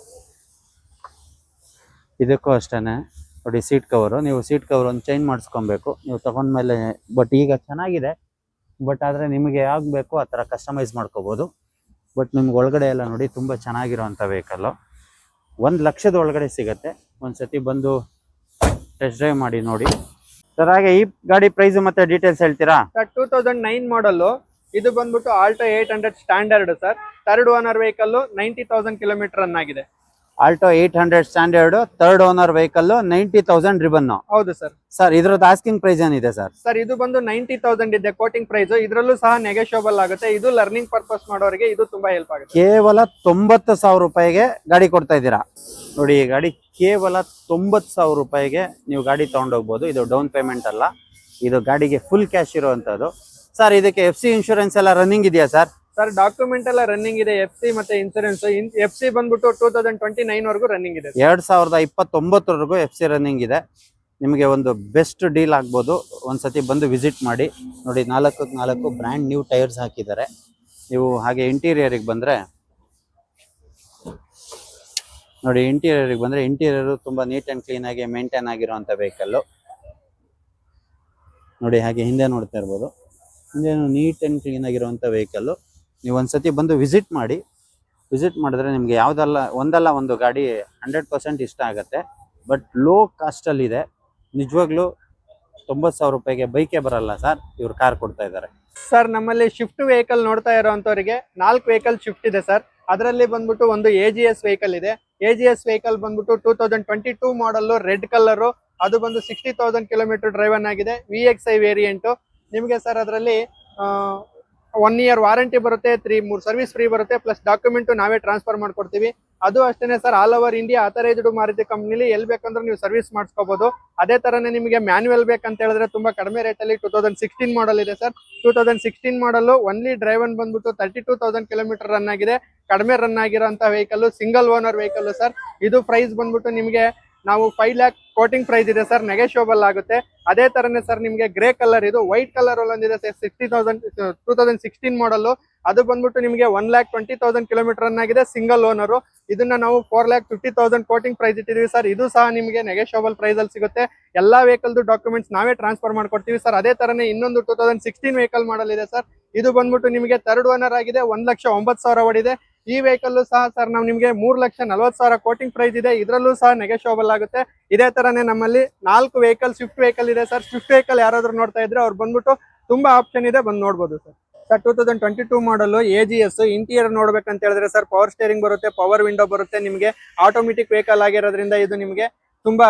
[SPEAKER 1] ಇದಕ್ಕೂ ಅಷ್ಟೇನೆ ನೋಡಿ, ಸೀಟ್ ಕವರು. ನೀವು ಸೀಟ್ ಕವರ್ ಒಂದು ಚೇಂಜ್ ಮಾಡಿಸ್ಕೊಬೇಕು ನೀವು ತಗೊಂಡ್ಮೇಲೆ. ಬಟ್ ಈಗ ಚೆನ್ನಾಗಿದೆ, ಬಟ್ ಆದರೆ ನಿಮಗೆ ಆಗಬೇಕು ಆ ಥರ ಕಸ್ಟಮೈಸ್ ಮಾಡ್ಕೋಬೋದು. ಬಟ್ ನಿಮ್ಗೆ ಒಳಗಡೆ ಎಲ್ಲ ನೋಡಿ ತುಂಬ ಚೆನ್ನಾಗಿರೋವಂಥ ವೆಹಿಕಲ್ಲು. 1 ಲಕ್ಷದ ಒಳಗಡೆ ಸಿಗುತ್ತೆ. ಒಂದ್ಸತಿ ಬಂದು ಟೆಸ್ಟ್ ಡ್ರೈವ್ ಮಾಡಿ ನೋಡಿ ಸರ್. ಹಾಗೆ ಈ ಗಾಡಿ ಪ್ರೈಸ್ ಮತ್ತೆ ಡೀಟೇಲ್ಸ್ ಹೇಳ್ತೀರಾ?
[SPEAKER 2] Sir, 2009 model. ಇದು ಬಂದ್ಬಿಟ್ಟು Alto 800 standard sir. 3rd owner vehicle, 90,000 kilometre run ಆಗಿದೆ.
[SPEAKER 1] Alto 800 standard, 3rd owner vehicle, 90,000 ರಿಬನ್.
[SPEAKER 2] ಹೌದು ಸರ್.
[SPEAKER 1] ಸರ್, ಇದ್ರದ್ದು ಆಸ್ಕಿಂಗ್ ಪ್ರೈಸ್ ಏನಿದೆ ಸರ್?
[SPEAKER 2] ಸರ್, ಇದು ಬಂದು 90,000 ಇದೆ ಕೋಟಿಂಗ್ ಪ್ರೈಸ್. ಇದರಲ್ಲೂ ಸಹ ನೆಗೋಷಿಯಬಲ್ ಆಗುತ್ತೆ. ಇದು ಲರ್ನಿಂಗ್ ಪರ್ಪಸ್ ಮಾಡೋರಿಗೆ ಇದು ತುಂಬಾ ಹೆಲ್ಪ್ ಆಗುತ್ತೆ.
[SPEAKER 1] ಕೇವಲ 90,000 ರೂಪಾಯಿಗೆ ಗಾಡಿ ಕೊಡ್ತಾ ಇದ್ದೀರಾ ನೋಡಿ. ಈ ಗಾಡಿ ಕೇವಲ 90,000 ರೂಪಾಯಿಗೆ ನೀವು ಗಾಡಿ ತಗೊಂಡೋಗ್ಬೋದು. ಇದು ಡೌನ್ ಪೇಮೆಂಟ್ ಅಲ್ಲ, ಇದು ಗಾಡಿಗೆ ಫುಲ್ ಕ್ಯಾಶ್ ಇರುವಂತದ್ದು. ಸರ್, ಇದಕ್ಕೆ FC ಇನ್ಶೂರೆನ್ಸ್ ಎಲ್ಲ ರನ್ನಿಂಗ್ ಇದೆಯಾ ಸರ್?
[SPEAKER 2] ಸರ್, ಡಾಕ್ಯುಮೆಂಟ್ ಎಲ್ಲ ರನ್ನಿಂಗ್ ಇದೆ. FC ಮತ್ತೆ ಇನ್ಸೂರೆನ್ಸ್. FC ಬಂದ್ಬಿಟ್ಟು 2029 ವರೆಗೂ ರನ್ನಿಂಗ್ ಇದೆ.
[SPEAKER 1] 2029 ವರೆಗೂ FC ರನ್ನಿಂಗ್ ಇದೆ. ನಿಮಗೆ ಒಂದು ಬೆಸ್ಟ್ ಡೀಲ್ ಆಗ್ಬೋದು. ಒಂದ್ಸತಿ ಬಂದು ವಿಸಿಟ್ ಮಾಡಿ ನೋಡಿ. 4 ಬ್ರ್ಯಾಂಡ್ ನ್ಯೂ ಟೈರ್ಸ್ ಹಾಕಿದ್ದಾರೆ. ನೀವು ಹಾಗೆ ಇಂಟೀರಿಯರಿಗೆ ಬಂದ್ರೆ ನೋಡಿ, ಇಂಟೀರಿಯರಿಗೆ ಬಂದ್ರೆ ಇಂಟೀರಿಯರ್ ತುಂಬಾ ನೀಟ್ ಅಂಡ್ ಕ್ಲೀನ್ ಆಗಿ ಮೇಂಟೈನ್ ಆಗಿರುವಂತ ವೆಹಿಕಲ್ ನೋಡಿ. ಹಾಗೆ ಹಿಂದೆ ನೋಡ್ತಾ ಇರ್ಬೋದು. ಹಿಂದೆ ನೀಟ್ ಅಂಡ್ ಕ್ಲೀನ್ ಆಗಿರುವಂತ ವೆಹಿಕಲ್. ನೀವು ಒಂದ್ಸತಿ ಬಂದು ವಿಸಿಟ್ ಮಾಡಿ. ವಿಸಿಟ್ ಮಾಡಿದ್ರೆ ನಿಮ್ಗೆ ಒಂದಲ್ಲ ಒಂದು ಗಾಡಿ 100% ಇಷ್ಟ ಆಗುತ್ತೆ. ಬಟ್ ಲೋ ಕಾಸ್ಟ್ ಅಲ್ಲಿ ಇದೆ. ನಿಜವಾಗ್ಲೂ 90,000 ರೂಪಾಯಿಗೆ ಬೈಕೇ ಬರಲ್ಲ ಸರ್, ಇವ್ರು ಕಾರ್ ಕೊಡ್ತಾ ಇದ್ದಾರೆ.
[SPEAKER 2] ಸರ್, ನಮ್ಮಲ್ಲಿ ಶಿಫ್ಟ್ ವೆಹಿಕಲ್ ನೋಡ್ತಾ ಇರೋಂಥವ್ರಿಗೆ 4 ವೆಹಿಕಲ್ ಶಿಫ್ಟ್ ಇದೆ ಸರ್. ಅದರಲ್ಲಿ ಬಂದ್ಬಿಟ್ಟು ಒಂದು AGS ವೆಹಿಕಲ್ ಇದೆ. AGS ವೆಹಿಕಲ್ ಬಂದ್ಬಿಟ್ಟು 2022 ಮಾಡಲ್, ರೆಡ್ ಕಲರ್. ಅದು ಬಂದು 60,000 ಕಿಲೋಮೀಟರ್ ಡ್ರೈವನ್ ಆಗಿದೆ. VXI variant. ನಿಮಗೆ ಸರ್ ಅದರಲ್ಲಿ 1 ಇಯರ್ ವಾರಂಟಿ ಬರುತ್ತೆ, 3 ಸರ್ವಿಸ್ ಫ್ರೀ ಬರುತ್ತೆ, ಪ್ಲಸ್ ಡಾಕ್ಯುಮೆಂಟ್ ನಾವೇ ಟ್ರಾನ್ಸ್ಫರ್ ಮಾಡ್ಕೊಡ್ತೀವಿ. ಅದು ಅಷ್ಟೇ sir, all over India authorised Maruti ಕಂಪ್ನಿಲಿ ಎಲ್ಲಿ ಬೇಕಂದ್ರೆ ನೀವು ಸರ್ವಿಸ್ ಮಾಡಿಸ್ಕೋಬಹುದು. ಅದೇ ತರನೇ ನಿಮಗೆ ಮ್ಯಾನ್ಯುವಲ್ ಬೇಕಂತ ಹೇಳಿದ್ರೆ ತುಂಬಾ ಕಡಿಮೆ ರೇಟಲ್ಲಿ 2016 ಮಾಡಲ್ ಇದೆ ಸರ್. 2016 ಮಾಡಲ್ ಒನ್ಲಿ ಡ್ರೈವನ್ ಬಂದ್ಬಿಟ್ಟು 32,000 ಕಿಲೋಮೀಟರ್ ರನ್ ಆಗಿದೆ. ಕಡಿಮೆ ರನ್ ಆಗಿರೋಂಥ vehicle, single owner vehicle sir. ಇದು ಪ್ರೈಸ್ ಬಂದ್ಬಿಟ್ಟು ನಿಮಗೆ ನಾವು 5 ಲ್ಯಾಕ್ ಕೋಟಿಂಗ್ ಪ್ರೈಸ್ ಇದೆ ಸರ್, ನೆಗೋಷಿಯಬಲ್ ಆಗುತ್ತೆ. ಅದೇ ತರನೇ ಸರ್ ನಿಮಗೆ ಗ್ರೇ ಕಲರ್, ಇದು ವೈಟ್ ಕಲರ್ ಒಂದಿದೆ ಸರ್, 60,000 2016 ಮಾಡಲ್. ಅದು ಬಂದ್ಬಿಟ್ಟು ನಿಮಗೆ 1,20,000 ಕಿಲೋಮೀಟರ್ ರನ್ ಆಗಿದೆ, ಸಿಂಗಲ್ ಓನರ್. ಇದನ್ನ ನಾವು 4,50,000 ಕೋಟಿಂಗ್ ಪ್ರೈಸ್ ಇಟ್ಟಿದೀವಿ ಸರ್. ಇದು ಸಹ ನಿಮಗೆ ನೆಗೋಷಿಯಬಲ್ ಪ್ರೈಸ್ ಅಲ್ಲಿ ಸಿಗುತ್ತೆ. ಎಲ್ಲಾ ವೆಹಿಕಲ್ ಡಾಕ್ಯುಮೆಂಟ್ಸ್ ನಾವೇ ಟ್ರಾನ್ಸ್ಫರ್ ಮಾಡ್ಕೊಡ್ತೀವಿ ಸರ್. ಅದೇ ತರನೇ ಇನ್ನೊಂದು 2016 ವೆಹಿಕಲ್ ಮಾಡಲ್ ಇದೆ ಸರ್. ಇದು ಬಂದ್ಬಿಟ್ಟು ನಿಮಗೆ ಥರ್ಡ್ ಓನರ್ ಆಗಿದೆ, 1,09,000 ಓಡಿದೆ. ಈ ವೆಹಿಕಲ್ ಸಹ ಸರ್ ನಾವು ನಿಮಗೆ 3,40,000 ಕೋಟಿಂಗ್ ಪ್ರೈಸ್ ಇದೆ. ಇದರಲ್ಲೂ ಸಹ ನೆಗೋಷಿಯಬಲ್ ಆಗುತ್ತೆ. ಇದೇ ತರನೇ ನಮ್ಮಲ್ಲಿ 4 ವೆಹಿಕಲ್ ಸ್ವಿಫ್ಟ್ ವೆಹಿಕಲ್ ಇದೆ ಸರ್. ಸ್ವಿಫ್ಟ್ ವೆಹಿಕಲ್ ಯಾರಾದ್ರೂ ನೋಡ್ತಾ ಇದ್ರೆ ಅವ್ರು ಬಂದ್ಬಿಟ್ಟು ತುಂಬಾ ಆಪ್ಷನ್ ಇದೆ, ಬಂದು ನೋಡ್ಬೋದು ಸರ್. ಸರ್ 2022 ಮಾಡಲ್ AGS ಇಂಟೀರಿಯರ್ ನೋಡ್ಬೇಕಂತ ಹೇಳಿದ್ರೆ ಸರ್ ಪವರ್ ಸ್ಟೇರಿಂಗ್ ಬರುತ್ತೆ, ಪವರ್ ವಿಂಡೋ ಬರುತ್ತೆ. ನಿಮಗೆ ಆಟೋಮೆಟಿಕ್ ವೆಹಿಕಲ್ ಆಗಿರೋದ್ರಿಂದ ಇದು ನಿಮಗೆ ತುಂಬಾ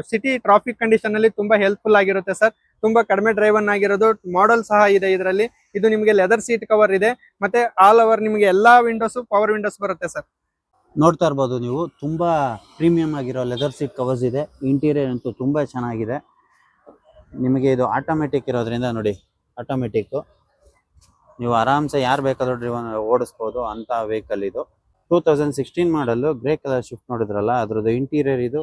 [SPEAKER 2] ಸಿಟಿ ಟ್ರಾಫಿಕ್ ಕಂಡೀಷನ್ ಅಲ್ಲಿ ತುಂಬಾ ಹೆಲ್ಪ್ಫುಲ್ ಆಗಿರುತ್ತೆ ಸರ್. ತುಂಬಾ ಕಡಿಮೆ ಡ್ರೈವನ್ ಆಗಿರೋದು ಮಾಡೆಲ್ ಸಹ ಇದೆ ಇದರಲ್ಲಿ. ಇದು ನಿಮಗೆ ಲೆದರ್ ಸೀಟ್ ಕವರ್ ಇದೆ, ಮತ್ತೆ ಆಲ್ ಓವರ್ ನಿಮಗೆ ಎಲ್ಲಾ ವಿಂಡೋಸ್ ಪವರ್ ವಿಂಡೋಸ್ ಬರುತ್ತೆ ಸರ್.
[SPEAKER 1] ನೋಡ್ತಾ ಇರ್ಬೋದು ನೀವು, ತುಂಬಾ ಪ್ರೀಮಿಯಂ ಆಗಿರೋ ಲೆದರ್ ಸೀಟ್ ಕವರ್ಸ್ ಇದೆ. ಇಂಟೀರಿಯರ್ ಅಂತೂ ತುಂಬಾ ಚೆನ್ನಾಗಿದೆ. ನಿಮಗೆ ಇದು ಆಟೋಮೆಟಿಕ್ ಇರೋದ್ರಿಂದ ನೋಡಿ, ಆಟೋಮೆಟಿಕ್ ನೀವು ಆರಾಮ್ಸೆ ಯಾರು ಬೇಕಾದ್ರೂ ಓಡಿಸ್ಬೋದು ಅಂತ ವೆಹಿಕಲ್ ಇದು. 2016 ಮಾಡಲು ಗ್ರೇ ಕಲರ್ ಶಿಫ್ಟ್ ನೋಡಿದ್ರಲ್ಲ, ಅದ್ರದ್ದು ಇಂಟೀರಿಯರ್ ಇದು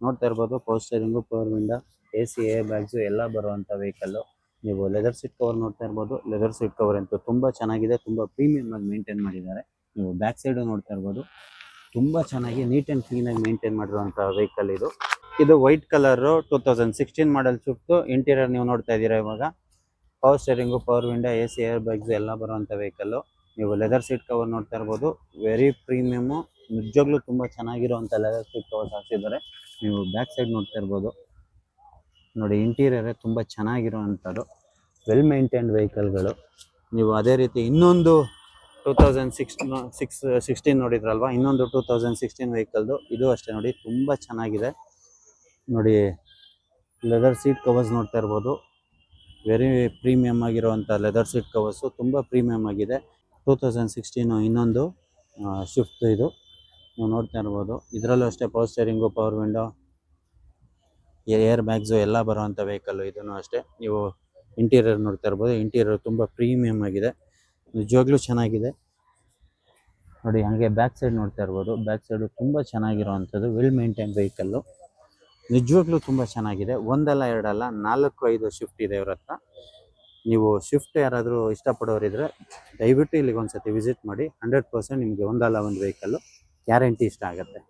[SPEAKER 1] ನೋಡ್ತಾ ಇರ್ಬೋದು. Power steering, power window, AC, air bags ಎಲ್ಲ ಬರುವಂಥ ವೆಹಿಕಲ್ಲು. ನೀವು ಲೆದರ್ ಸೀಟ್ ಕವರ್ ನೋಡ್ತಾ ಇರ್ಬೋದು. ಲೆದರ್ ಸೀಟ್ ಕವರ್ ಅಂತೂ ತುಂಬ ಚೆನ್ನಾಗಿದೆ, ತುಂಬ ಪ್ರೀಮಿಯಮ್ ಆಗಿ ಮೇಂಟೈನ್ ಮಾಡಿದ್ದಾರೆ. ನೀವು ಬ್ಯಾಕ್ ಸೈಡು ನೋಡ್ತಾ ಇರ್ಬೋದು, ತುಂಬ ಚೆನ್ನಾಗಿ ನೀಟ್ ಆ್ಯಂಡ್ ಕ್ಲೀನಾಗಿ ಮೇಂಟೈನ್ ಮಾಡಿರುವಂಥ ವೆಹಿಕಲ್ ಇದು. ಇದು ವೈಟ್ ಕಲರು 2016 ಮಾಡಲ್ ಶಿಫ್ಟು. ಇಂಟೀರಿಯರ್ ನೀವು ನೋಡ್ತಾ ಇದ್ದೀರಾ ಇವಾಗ. Power steering, power window, AC, air bags ಎಲ್ಲ ಬರುವಂಥ ವೆಹಿಕಲ್ಲು. ನೀವು ಲೆದರ್ ಸೀಟ್ ಕವರ್ ನೋಡ್ತಾ ಇರ್ಬೋದು, ವೆರಿ ಪ್ರೀಮಿಯಮ್ಮು. ನಿಜವಾಗ್ಲೂ ತುಂಬ ಚೆನ್ನಾಗಿರುವಂಥ ಲೆದರ್ ಸೀಟ್ ಕವರ್ಸ್ ಹಾಕ್ಸಿದ್ದಾರೆ. ನೀವು ಬ್ಯಾಕ್ ಸೈಡ್ ನೋಡ್ತಾ ಇರ್ಬೋದು ನೋಡಿ, ಇಂಟೀರಿಯರೇ ತುಂಬ ಚೆನ್ನಾಗಿರುವಂಥದ್ದು, ವೆಲ್ ಮೇಂಟೈನ್ಡ್ ವೆಹಿಕಲ್ಗಳು. ನೀವು ಅದೇ ರೀತಿ ಇನ್ನೊಂದು 2016 ನೋಡಿದ್ರಲ್ವ, ಇನ್ನೊಂದು 2016 ವೆಹಿಕಲ್ದು ಇದು ಅಷ್ಟೇ ನೋಡಿ, ತುಂಬ ಚೆನ್ನಾಗಿದೆ. ನೋಡಿ ಲೆದರ್ ಸೀಟ್ ಕವರ್ಸ್ ನೋಡ್ತಾ ಇರ್ಬೋದು, ವೆರಿ ಪ್ರೀಮಿಯಮ್ ಆಗಿರುವಂಥ ಲೆದರ್ ಸೀಟ್ ಕವರ್ಸು, ತುಂಬ ಪ್ರೀಮಿಯಮ್ ಆಗಿದೆ. 2016 ಇನ್ನೊಂದು ಶಿಫ್ಟ್ ಇದು ನೀವು ನೋಡ್ತಾ ಇರ್ಬೋದು. ಇದರಲ್ಲೂ ಅಷ್ಟೇ power steering, power window, air bags ಎಲ್ಲ ಬರುವಂಥ ವೆಹಿಕಲ್ಲು. ಇದನ್ನು ಅಷ್ಟೇ ನೀವು ಇಂಟೀರಿಯರ್ ನೋಡ್ತಾ ಇರ್ಬೋದು. ಇಂಟೀರಿಯರ್ ತುಂಬ ಪ್ರೀಮಿಯಮ್ ಆಗಿದೆ, ನಿಜವಾಗ್ಲೂ ಚೆನ್ನಾಗಿದೆ ನೋಡಿ. ಹಾಗೆ ಬ್ಯಾಕ್ ಸೈಡ್ ನೋಡ್ತಾ ಇರ್ಬೋದು, ಬ್ಯಾಕ್ ಸೈಡು ತುಂಬ ಚೆನ್ನಾಗಿರುವಂಥದ್ದು, ವೆಲ್ ಮೇಂಟೈನ್ ವೆಹಿಕಲ್ಲು, ನಿಜವಾಗ್ಲೂ ತುಂಬ ಚೆನ್ನಾಗಿದೆ. ಒಂದಲ್ಲ ಎರಡಲ್ಲ 4-5 ಶಿಫ್ಟ್ ಇದೆ ಇವ್ರ ಹತ್ರ. ನೀವು ಶಿಫ್ಟ್ ಯಾರಾದರೂ ಇಷ್ಟಪಡೋರಿದ್ರೆ ದಯವಿಟ್ಟು ಇಲ್ಲಿಗೆ ಒಂದ್ಸತಿ ವಿಸಿಟ್ ಮಾಡಿ. 100% ನಿಮಗೆ ಒಂದಲ್ಲ ಒಂದು ವೆಹಿಕಲ್ಲು ಗ್ಯಾರಂಟಿ ಇಷ್ಟ ಆಗುತ್ತೆ.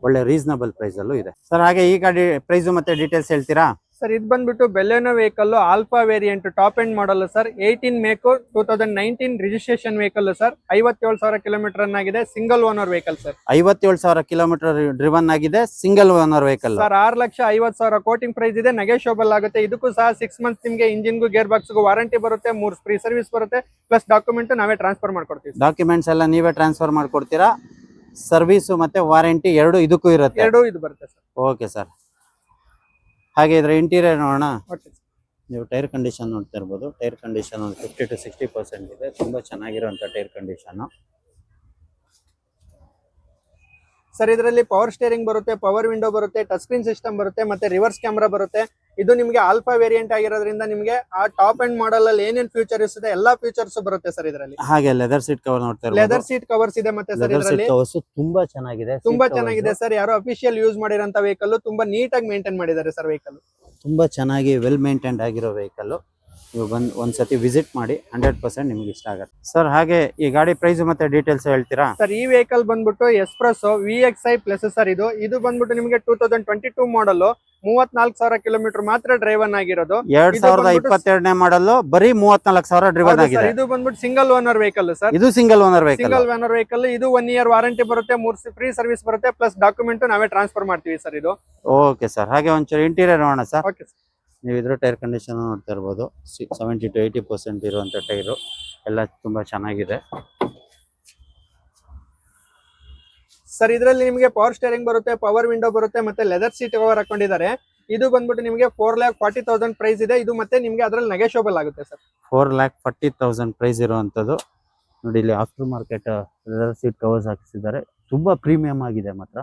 [SPEAKER 1] ಒಳ್ಳೆ ರೀಸನಬಲ್ ಪ್ರೈಸಲ್ಲೂ ಇದೆ ಸರ್. ಹಾಗೆ ಈ ಗಾಡಿ ಪ್ರೈಸು ಮತ್ತು ಡೀಟೇಲ್ಸ್ ಹೇಳ್ತೀರಾ
[SPEAKER 2] ಸರ್? ಇದು ಬಂದ್ಬಿಟ್ಟು Baleno vehicle alpha variant top end model sir. 18 make 2019 registration vehicle sir. 57,000 kilometre run ಆಗಿದೆ, single owner vehicle sir.
[SPEAKER 1] 57,000 kilometre driven ಆಗಿದೆ, single owner vehicle
[SPEAKER 2] sir. 6,50,000 quoting price ಇದೆ, ನೆಗೋಷಿಯಬಲ್ ಆಗುತ್ತೆ. ಇದಕ್ಕೂ ಸಹ 6 ಮಂತ್ಸ್ ನಿಮಗೆ ಇಂಜಿನ್ಗೂ ಗೇರ್ ಬಾಕ್ಸ್ಗೂ ವಾರಂಟಿ ಬರುತ್ತೆ, 3 ಫ್ರೀ ಸರ್ವಿಸ್ ಬರುತ್ತೆ, ಪ್ಲಸ್ ಡಾಕ್ಯುಮೆಂಟ್ ನಾವೇ ಟ್ರಾನ್ಸ್ಫರ್ ಮಾಡ್ಕೊಡ್ತೀವಿ.
[SPEAKER 1] ಡಾಕ್ಯುಮೆಂಟ್ಸ್ ಎಲ್ಲ ನೀವೇ ಟ್ರಾನ್ಸ್ಫರ್ ಮಾಡ್ಕೊಡ್ತೀರಾ? ಸರ್ವಿಸು ಮತ್ತೆ ವಾರಂಟಿ ಎರಡು ಇದಕ್ಕೂ ಇರುತ್ತೆ?
[SPEAKER 2] ಎರಡೂ ಇದು ಬರುತ್ತೆ ಸರ್.
[SPEAKER 1] Okay sir. ಹಾಗೆ ಇದ್ರ ಇಂಟೀರಿಯರ್ ನೋಡೋಣ.
[SPEAKER 2] ಓಕೆ.
[SPEAKER 1] ನೀವು ಟೈರ್ ಕಂಡೀಷನ್ ನೋಡ್ತಾ ಇರ್ಬೋದು. ಟೈರ್ ಕಂಡೀಷನ್ ಒಂದು 50 to 60% ಇದೆ, ತುಂಬ ಚೆನ್ನಾಗಿರೋಂಥ ಟೈರ್ ಕಂಡೀಷನ್ನು
[SPEAKER 2] ಸರ್. ಇದರಲ್ಲಿ ಪವರ್ ಸ್ಟೇರಿಂಗ್ ಬರುತ್ತೆ, ಪವರ್ ವಿಂಡೋ ಬರುತ್ತೆ, ಟಚ್ ಸ್ಕ್ರೀನ್ ಸಿಸ್ಟಮ್ ಬರುತ್ತೆ, ಮತ್ತೆ ರಿವರ್ಸ್ ಕ್ಯಾಮ್ರಾ ಬರುತ್ತೆ. ಇದು ನಿಮಗೆ ಆಲ್ಫಾ ವೇರಿಯಂಟ್ ಆಗಿರೋದ್ರಿಂದ ನಿಮಗೆ ಆ ಟಾಪ್ ಅಂಡ್ ಮಾಡಲ್ ಅಲ್ಲಿ ಏನೇನ್ ಫ್ಯೂಚರ್ಸ್ ಇದೆ ಎಲ್ಲಾ ಫ್ಯೂಚರ್ಸ್ ಬರುತ್ತೆ ಸರ್ ಇದರಲ್ಲಿ.
[SPEAKER 1] ಹಾಗೆ ಲೆದರ್ ಸೀಟ್ ಕವರ್ ನೋಡ್ತಾ ಇರ್ಬೋದು.
[SPEAKER 2] ಲೆದರ್ ಸೀಟ್ ಕವರ್ಸ್ ಇದೆ ಮತ್ತೆ ಸರ್ ಇದರಲ್ಲಿ
[SPEAKER 1] ತುಂಬಾ ಚೆನ್ನಾಗಿದೆ,
[SPEAKER 2] ತುಂಬಾ ಚೆನ್ನಾಗಿದೆ ಸರ್. ಯಾರೋ ಅಫಿಷಿಯಲ್ ಯೂಸ್ ಮಾಡಿರೋಂತ ವೆಹಿಕಲ್, ತುಂಬಾ ನೀಟಾಗಿ ಮೇಂಟೈನ್ ಮಾಡಿದ್ದಾರೆ ಸರ್ ವೆಹಿಕಲ್.
[SPEAKER 1] ತುಂಬಾ ಚೆನ್ನಾಗಿ ವೆಲ್ ಮೇಂಟೈನ್ಡ್ ಆಗಿರೋ ವೆಹಿಕಲ್. ನೀವು ಬಂದು ಒಂದ್ಸತಿ ವಿಸಿಟ್ ಮಾಡಿ, 100% ನಿಮ್ಗೆ ಇಷ್ಟ ಆಗುತ್ತೆ ಸರ್. ಹಾಗೆ ಈ ಗಾಡಿ ಪ್ರೈಸ್ ಮತ್ತೆ ಡೀಟೇಲ್ಸ್ ಹೇಳ್ತೀರಾ
[SPEAKER 2] ಸರ್? ಈ ವೆಹಿಕಲ್ ಬಂದ್ಬಿಟ್ಟು ಎಸ್ಪ್ರೆಸೋ VXI ಪ್ಲಸ್ ಸರ್. ಇದು ಬಂದ್ಬಿಟ್ಟು ನಿಮಗೆ 2022 ಮಾಡಲ್, 34,000 ಕಿಲೋಮೀಟರ್ ಮಾತ್ರ ಡ್ರೈವನ್ ಆಗಿರೋದು.
[SPEAKER 1] 2022ನೇ ಮಾಡಲ್, ಬರೀ 34,000 ಡ್ರೈವನ್ ಆಗಿದೆ.
[SPEAKER 2] ಇದು ಬಂದ್ಬಿಟ್ಟು ಸಿಂಗಲ್ ಓನರ್ ವೆಹಿಕಲ್ ಸರ್.
[SPEAKER 1] ಇದು single owner vehicle.
[SPEAKER 2] Single owner vehicle. ಇದು 1 ಇಯರ್ ವಾರಂಟಿ ಬರುತ್ತೆ, 3 ಫ್ರೀ ಸರ್ವಿಸ್ ಬರುತ್ತೆ, ಪ್ಲಸ್ ಡಾಕ್ಯುಮೆಂಟ್ ನಾವೇ ಟ್ರಾನ್ಸ್ಫರ್ ಮಾಡ್ತೀವಿ ಸರ್ ಇದು.
[SPEAKER 1] Okay sir. ಹಾಗೆ ಒಂಚೂರು ಇಂಟೀರಿಯರ್ ನೋಡೋಣ ಸರ್.
[SPEAKER 2] Okay sir.
[SPEAKER 1] ನೀವು ಇದ್ರ ಟೈರ್ ಕಂಡೀಷನ್ ನೋಡ್ತಾ ಇರ್ಬೋದು. 70 to 80% ಇರುವಂಥ ಟೈರು ಎಲ್ಲ ತುಂಬಾ ಚೆನ್ನಾಗಿದೆ
[SPEAKER 2] ಸರ್. ಇದರಲ್ಲಿ ನಿಮಗೆ ಪವರ್ ಸ್ಟೇರಿಂಗ್ ಬರುತ್ತೆ, ಪವರ್ ವಿಂಡೋ ಬರುತ್ತೆ, ಮತ್ತೆ ಲೆದರ್ ಸೀಟ್ ಕವರ್ ಹಾಕೊಂಡಿದ್ದಾರೆ. ಇದು ಬಂದ್ಬಿಟ್ಟು ನಿಮಗೆ 4,40,000 ಪ್ರೈಸ್ ಇದೆ. ಇದು ಮತ್ತೆ ನಿಮಗೆ ಅದರಲ್ಲಿ ನೆಗೋಷಿಯಬಲ್ ಆಗುತ್ತೆ ಸರ್.
[SPEAKER 1] 4,40,000 ಪ್ರೈಸ್ ಇರುವಂಥದ್ದು ನೋಡಿ. ಇಲ್ಲಿ after market leather seat covers ಹಾಕಿಸಿದ್ದಾರೆ, ತುಂಬಾ ಪ್ರೀಮಿಯಂ ಆಗಿದೆ ಮಾತ್ರ.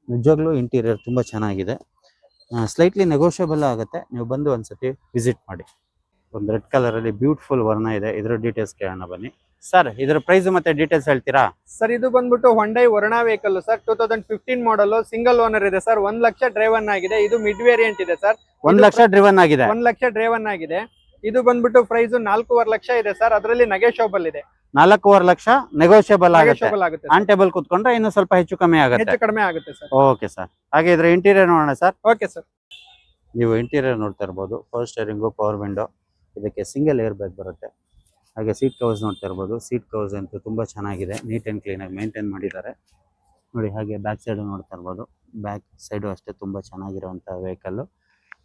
[SPEAKER 1] ನಿಜವಾಗ್ಲೂ ಇಂಟೀರಿಯರ್ ತುಂಬಾ ಚೆನ್ನಾಗಿದೆ, ಸ್ಲೈಟ್ಲಿ ನೆಗೋಷಿಯಬಲ್ ಆಗುತ್ತೆ. ನೀವು ಬಂದು ಒಂದ್ಸತಿ ವಿಸಿಟ್ ಮಾಡಿ. ಒಂದು ರೆಡ್ ಕಲರ್ ಅಲ್ಲಿ ಬ್ಯೂಟಿಫುಲ್ ವರ್ಣ ಇದೆ. ಇದರ ಡೀಟೇಲ್ಸ್ ಕೇಳೋಣ ಬನ್ನಿ ಸರ್. ಇದರ ಪ್ರೈಸ್ ಮತ್ತೆ ಡೀಟೇಲ್ಸ್ ಹೇಳ್ತೀರಾ
[SPEAKER 2] ಸರ್? ಇದು ಬಂದ್ಬಿಟ್ಟು ಹೊಂಡೈ ವರ್ಣ ವೆಹಿಕಲ್ ಸರ್. 2015 ಮಾಡಲ್, ಸಿಂಗಲ್ ಓನರ್ ಇದೆ ಸರ್. 1 ಲಕ್ಷ ಡ್ರೈವನ್ ಆಗಿದೆ. ಇದು ಮಿಡ್ ವೇರಿಯಂಟ್ ಇದೆ ಸರ್.
[SPEAKER 1] 1 ಲಕ್ಷ ಡ್ರಿವನ್ ಆಗಿದೆ.
[SPEAKER 2] 1 ಲಕ್ಷ ಡ್ರೈವನ್ ಆಗಿದೆ. ಇದು ಬಂದ್ಬಿಟ್ಟು ಪ್ರೈಸ್ 4.5 ಲಕ್ಷ ಇದೆ ಸರ್. ಅದರಲ್ಲಿ ನೆಗೋಷಿಯಬಲ್ ಇದೆ,
[SPEAKER 1] 4.5 ಲಕ್ಷ ನೆಗೋಷಿಯಬಲ್ ಆಗುತ್ತೆ.
[SPEAKER 2] ನೆಗೋಷಿಯಬಲ್ ಆಗುತ್ತೆ
[SPEAKER 1] ಆನ್ ಟೇಬಲ್ ಕುತ್ಕೊಂಡ್ರೆ ಇನ್ನು ಸ್ವಲ್ಪ ಹೆಚ್ಚು ಕಮ್ಮಿ ಆಗುತ್ತೆ.
[SPEAKER 2] ಹೆಚ್ಚು ಕಡಿಮೆ ಆಗುತ್ತೆ ಸರ್.
[SPEAKER 1] Okay sir. ಹಾಗೆ ಇದ್ರ ಇಂಟೀರಿಯರ್ ನೋಡೋಣ ಸರ್.
[SPEAKER 2] Okay sir.
[SPEAKER 1] ನೀವು ಇಂಟೀರಿಯರ್ ನೋಡ್ತಾ ಇರ್ಬೋದು. ಪವರ್ ಸ್ಟೇರಿಂಗು, ಪವರ್ ವಿಂಡೋ, ಇದಕ್ಕೆ ಸಿಂಗಲ್ ಏರ್ ಬ್ಯಾಗ್ ಬರುತ್ತೆ. ಹಾಗೆ ಸೀಟ್ ಕವರ್ಸ್ ನೋಡ್ತಾ ಇರ್ಬೋದು. ಸೀಟ್ ಕವರ್ಸ್ ಅಂತೂ ತುಂಬ ಚೆನ್ನಾಗಿದೆ, ನೀಟ್ ಆ್ಯಂಡ್ ಕ್ಲೀನಾಗಿ ಮೇಂಟೈನ್ ಮಾಡಿದ್ದಾರೆ ನೋಡಿ. ಹಾಗೆ ಬ್ಯಾಕ್ ಸೈಡು ನೋಡ್ತಾ ಇರ್ಬೋದು. ಬ್ಯಾಕ್ ಸೈಡು ಅಷ್ಟೇ ತುಂಬ ಚೆನ್ನಾಗಿರುವಂಥ ವೆಹಿಕಲ್ಲು.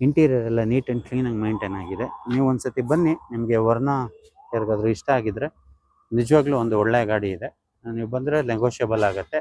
[SPEAKER 1] ಇಂಟೀರಿಯರ್ ಎಲ್ಲ ನೀಟ್ ಆ್ಯಂಡ್ ಕ್ಲೀನಾಗಿ ಮೇಂಟೈನ್ ಆಗಿದೆ. ನೀವು ಒಂದ್ಸತಿ ಬನ್ನಿ, ನಿಮಗೆ ವರ್ಣ ಯಾರಿಗಾದ್ರೂ ಇಷ್ಟ ಆಗಿದ್ರೆ ನಿಜವಾಗ್ಲೂ ಒಂದು ಒಳ್ಳೆಯ ಗಾಡಿ ಇದೆ. ನೀವು ಬಂದರೆ ನೆಗೋಷಿಯಬಲ್ ಆಗುತ್ತೆ.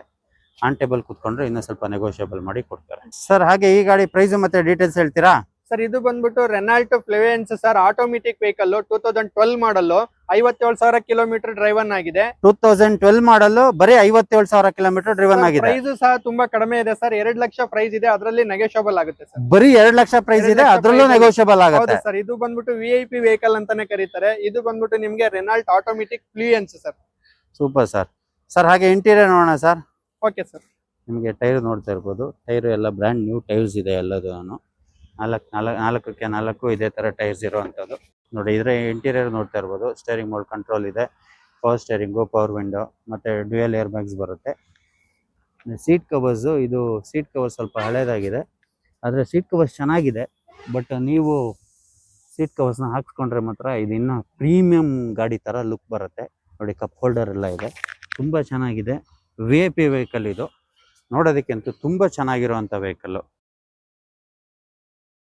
[SPEAKER 1] ಆನ್ ಟೇಬಲ್ ಕುತ್ಕೊಂಡ್ರೆ ಇನ್ನೂ ಸ್ವಲ್ಪ ನೆಗೋಷಿಯಬಲ್ ಮಾಡಿ ಕೊಡ್ತಾರೆ ಸರ್. ಹಾಗೆ ಈ ಗಾಡಿ ಪ್ರೈಸು ಮತ್ತೆ ಡೀಟೇಲ್ಸ್ ಹೇಳ್ತೀರಾ
[SPEAKER 2] ಸರ್? ಇದು ಬಂದ್ಬಿಟ್ಟು ರೆನಾಲ್ಟ್ ಫ್ಲೇವೆನ್ಸ್ ಸರ್, ಆಟೋಮೆಟಿಕ್ ವೆಹಿಕಲ್, 2012 ಮಾಡಲ್, 57,000 ಕಿಲೋಮೀಟರ್ ಡ್ರೈವನ್ ಆಗಿದೆ.
[SPEAKER 1] 2012 ಮಾಡಲ್, ಬರೀ 57,000 ಕಿಲೋಮೀಟರ್ ಡ್ರಿವನ್ ಆಗಿದೆ.
[SPEAKER 2] ಪ್ರೈಸ್ ಸಹ ತುಂಬಾ ಕಡಿಮೆ ಇದೆ ಸರ್, 2 ಲಕ್ಷ ಪ್ರೈಸ್ ಇದೆ, ಅದರಲ್ಲಿ ನೆಗೋಷಿಯಬಲ್ ಆಗುತ್ತೆ ಸರ್.
[SPEAKER 1] ಬರೀ 2 ಲಕ್ಷ ಪ್ರೈಸ್ ಇದೆ, ಅದರಲ್ಲೂ ನೆಗೋಷಿಯಬಲ್ ಆಗುತ್ತೆ
[SPEAKER 2] ಸರ್. ಇದು ಬಂದ್ಬಿಟ್ಟು VIP ವೆಹಿಕಲ್ ಅಂತಾನೆ ಕರೀತಾರೆ. ಇದು ಬಂದ್ಬಿಟ್ಟು ನಿಮ್ಗೆ Renault automatic fluence sir.
[SPEAKER 1] Super sir. Sir ಹಾಗೆ ಇಂಟೀರಿಯರ್ ನೋಡೋಣ ಸರ್.
[SPEAKER 2] Okay sir.
[SPEAKER 1] ನಿಮಗೆ ಟೈರ್ ನೋಡ್ತಾ ಇರ್ಬೋದು. ಟೈರ್ ಎಲ್ಲ ಬ್ರ್ಯಾಂಡ್ ನ್ಯೂ ಟೈರ್ಸ್ ಇದೆ ಎಲ್ಲದೂ. 4ಕ್ಕೆ 4 ಇದೇ ತರ ಟೈರ್ಸ್ ಇರುವಂತದ್ದು ನೋಡಿ. ಇದ್ರೆ ಇಂಟೀರಿಯರ್ ನೋಡ್ತಾ ಇರ್ಬೋದು. ಸ್ಟೇರಿಂಗ್ ಮೋಡ್ ಕಂಟ್ರೋಲ್ ಇದೆ, ಪವರ್ ಸ್ಟೇರಿಂಗು, ಪವರ್ ವಿಂಡೋ, ಮತ್ತೆ ಡ್ಯುಯಲ್ ಏರ್ ಬ್ಯಾಗ್ಸ್ ಬರುತ್ತೆ. ಸೀಟ್ ಕವರ್ಸ್, ಇದು ಸೀಟ್ ಕವರ್ ಸ್ವಲ್ಪ ಹಳೇದಾಗಿದೆ, ಆದರೆ ಸೀಟ್ ಕವರ್ಸ್ ಚೆನ್ನಾಗಿದೆ. ಬಟ್ ನೀವು ಸೀಟ್ ಕವರ್ಸ್ನ ಹಾಕ್ಸ್ಕೊಂಡ್ರೆ ಮಾತ್ರ ಇದು ಇನ್ನೂ ಪ್ರೀಮಿಯಂ ಗಾಡಿ ಥರ ಲುಕ್ ಬರುತ್ತೆ ನೋಡಿ. ಕಪ್ ಹೋಲ್ಡರ್ ಎಲ್ಲ ಇದೆ, ತುಂಬ ಚೆನ್ನಾಗಿದೆ. VIP ವೆಹಿಕಲ್ ಇದು, ನೋಡೋದಕ್ಕಂತೂ ತುಂಬ ಚೆನ್ನಾಗಿರುವಂಥ ವೆಹಿಕಲ್ಲು.